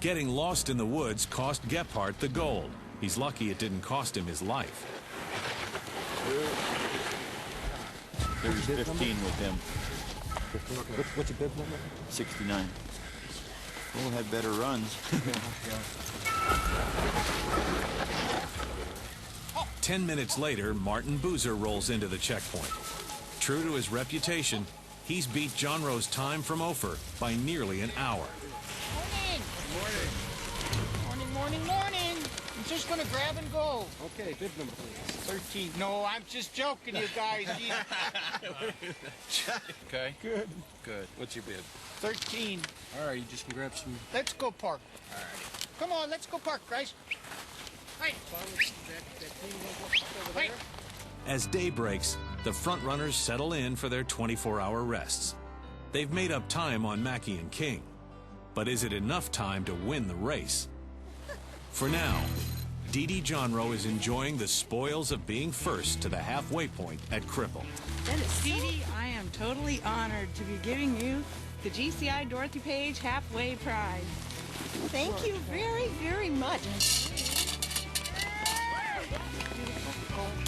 Getting lost in the woods cost Gephardt the gold. He's lucky it didn't cost him his life. There's 15 with him. What's your bib number? 69. We'll have better runs. 10 minutes later, Martin Boozer rolls into the checkpoint. True to his reputation, he's beat John Rowe's time from Ophir by nearly an hour. Morning, morning, morning. I'm just gonna grab and go. Okay, bib number, please. 13. No, I'm just joking, you guys. Okay. Good. Good. What's your bib? 13. All right, you just can grab some. Let's go park. All right. Come on, let's go park, guys. Hey. Hey. As day breaks, the front runners settle in for their 24-hour rests. They've made up time on Mackey and King. But is it enough time to win the race? For now, Dee John Rowe is enjoying the spoils of being first to the halfway point at Cripple. Dee, I am totally honored to be giving you the GCI Dorothy Page Halfway Prize. Thank you very, very much.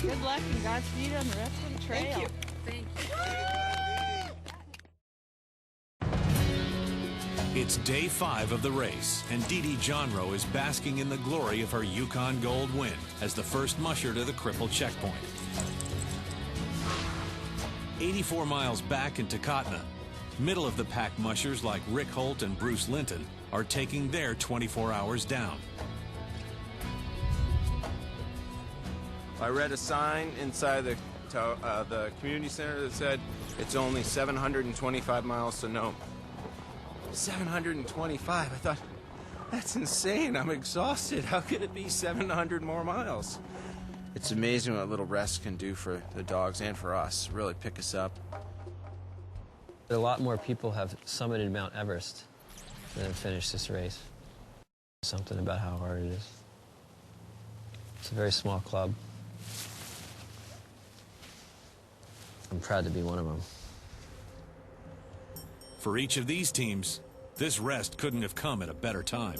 Good luck and Godspeed on the rest of the trail. Thank you. Thank you. It's day 5 of the race, and Dee John Rowe is basking in the glory of her Yukon Gold win as the first musher to the Cripple checkpoint. 84 miles back in Takotna, middle-of-the-pack mushers like Rick Holt and Bruce Linton are taking their 24 hours down. I read a sign inside the community center that said it's only 725 miles to Nome. 725. I thought, that's insane. I'm exhausted. How could it be 700 more miles? It's amazing what a little rest can do for the dogs and for us. Really pick us up. A lot more people have summited Mount Everest than have finished this race. Something about how hard it is. It's a very small club. I'm proud to be one of them. For each of these teams, this rest couldn't have come at a better time.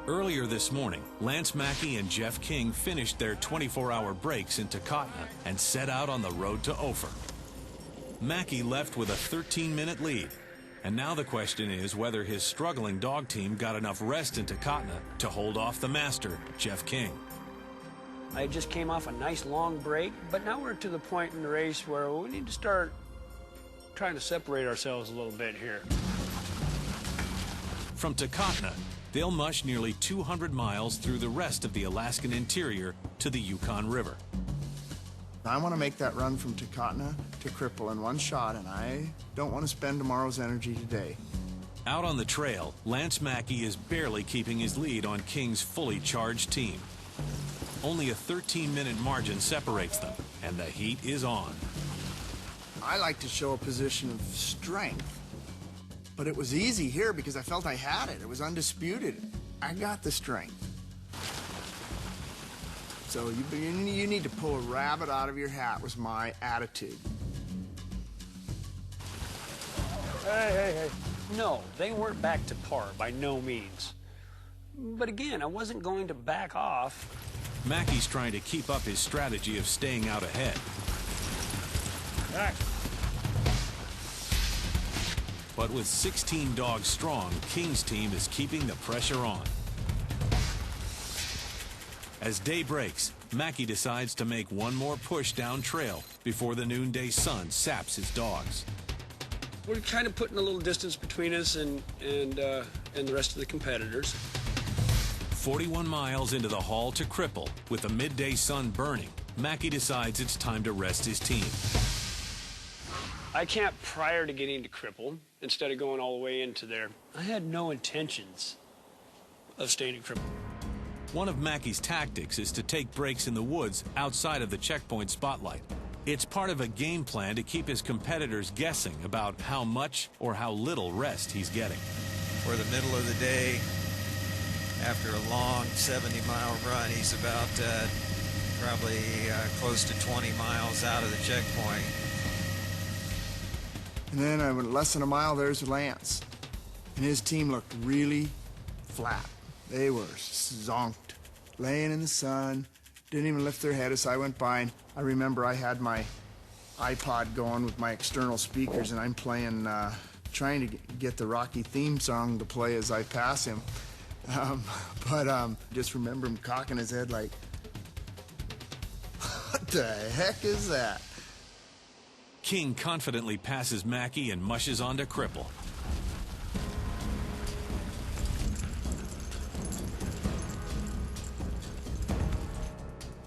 Earlier this morning, Lance Mackey and Jeff King finished their 24-hour breaks in Takotna and set out on the road to Ophir. Mackey left with a 13-minute lead, and now the question is whether his struggling dog team got enough rest in Takotna to hold off the master, Jeff King. I just came off a nice long break, but now we're to the point in the race where we need to start trying to separate ourselves a little bit here. From Takotna, they'll mush nearly 200 miles through the rest of the Alaskan interior to the Yukon River. I want to make that run from Takotna to Cripple in one shot, and I don't want to spend tomorrow's energy today. Out on the trail, Lance Mackey is barely keeping his lead on King's fully charged team. Only a 13-minute margin separates them, and the heat is on. I like to show a position of strength, but it was easy here because I felt I had it. It was undisputed. I got the strength. So you need to pull a rabbit out of your hat was my attitude. Hey. No, they weren't back to par, by no means. But again, I wasn't going to back off. Mackey's trying to keep up his strategy of staying out ahead. All right. But with 16 dogs strong, King's team is keeping the pressure on. As day breaks, Mackey decides to make one more push down trail before the noonday sun saps his dogs. We're kind of putting a little distance between us and the rest of the competitors. 41 miles into the haul to Cripple, with the midday sun burning, Mackey decides it's time to rest his team. I camped prior to getting to Cripple instead of going all the way into there. I had no intentions of staying in Cripple. One of Mackey's tactics is to take breaks in the woods outside of the checkpoint spotlight. It's part of a game plan to keep his competitors guessing about how much or how little rest he's getting. For the middle of the day, after a long 70-mile run, he's about probably close to 20 miles out of the checkpoint. And then I went less than a mile, there's Lance. And his team looked really flat. They were zonked, laying in the sun, didn't even lift their head as I went by. And I remember I had my iPod going with my external speakers, and I'm playing, trying to get the Rocky theme song to play as I pass him. Just remember him cocking his head like, what the heck is that? King confidently passes Mackey and mushes on to Cripple.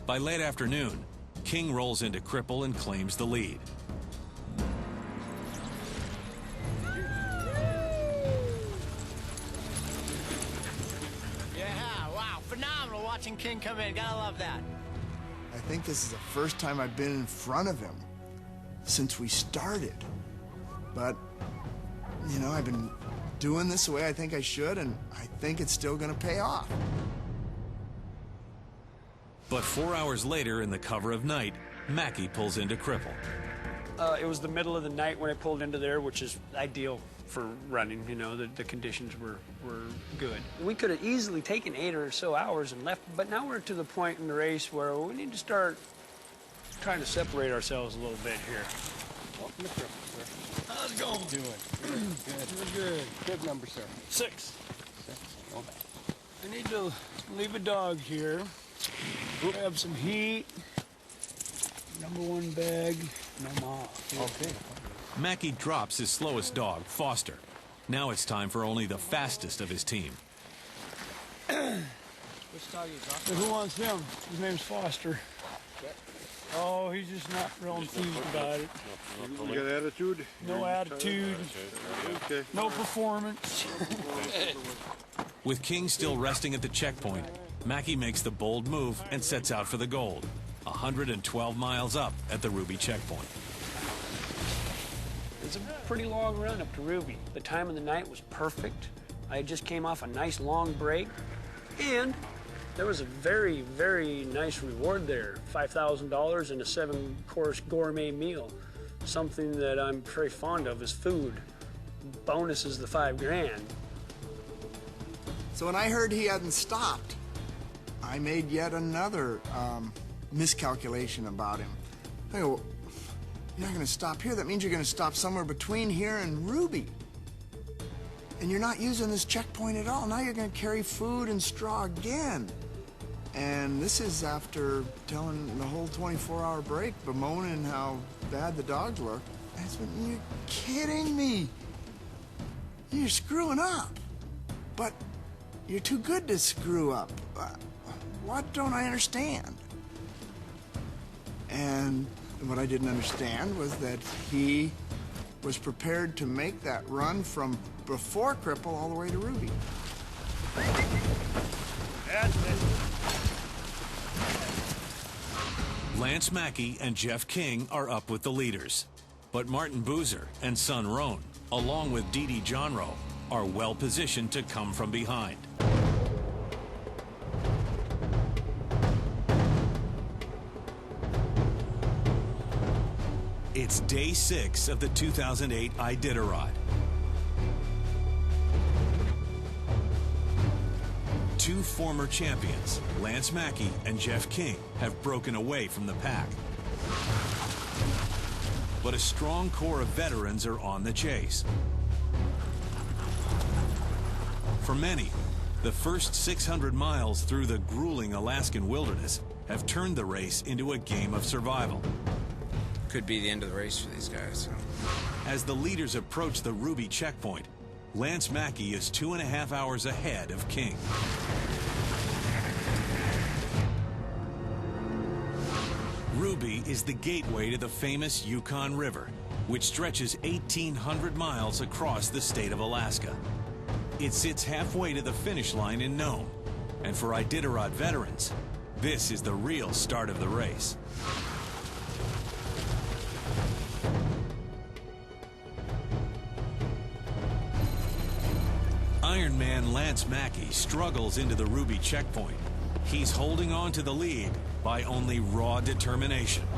By late afternoon, King rolls into Cripple and claims the lead. Yeah, wow, phenomenal watching King come in. Gotta love that. I think this is the first time I've been in front of him since we started. But, you know, I've been doing this the way I think I should, and I think it's still gonna pay off. But 4 hours later, in the cover of night, Mackey pulls into Cripple. It was the middle of the night when I pulled into there, which is ideal for running. You know, the conditions were good. We could have easily taken 8 or so hours and left, but now we're to the point in the race where we need to start trying to separate ourselves a little bit here. Welcome to Cripple, sir. How's it going? Doing? Good. Good. Good number, sir. 6. Go back. I need to leave a dog here. Grab some heat. Number 1 bag. No more. Okay. Mackey drops his slowest dog, Foster. Now it's time for only the fastest of his team. Which dog you dropping? Who wants him? His name's Foster. Oh, he's just not real enthused about it. You got attitude? No attitude. Okay. No performance. With King still resting at the checkpoint, Mackey makes the bold move and sets out for the gold, 112 miles up at the Ruby checkpoint. It's a pretty long run up to Ruby. The time of the night was perfect. I just came off a nice long break, and there was a very, very nice reward there. $5,000 and a 7-course gourmet meal. Something that I'm very fond of is food. Bonus is the $5 grand. So when I heard he hadn't stopped, I made yet another miscalculation about him. I go, you're not going to stop here. That means you're going to stop somewhere between here and Ruby. And you're not using this checkpoint at all. Now you're going to carry food and straw again. And this is after telling the whole 24-hour break, bemoaning how bad the dogs look. I said, you're kidding me. You're screwing up. But you're too good to screw up. What don't I understand? And what I didn't understand was that he was prepared to make that run from before Cripple all the way to Ruby. Lance Mackey and Jeff King are up with the leaders. But Martin Boozer and Son Roan, along with Dee Johnroe, are well positioned to come from behind. It's day 6 of the 2008 Iditarod. Two former champions, Lance Mackey and Jeff King, have broken away from the pack. But a strong core of veterans are on the chase. For many, the first 600 miles through the grueling Alaskan wilderness have turned the race into a game of survival. Could be the end of the race for these guys. As the leaders approach the Ruby checkpoint, Lance Mackey is 2.5 hours ahead of King. Ruby is the gateway to the famous Yukon River, which stretches 1,800 miles across the state of Alaska. It sits halfway to the finish line in Nome, and for Iditarod veterans, this is the real start of the race. Ironman Lance Mackey struggles into the Ruby checkpoint. He's holding on to the lead by only raw determination.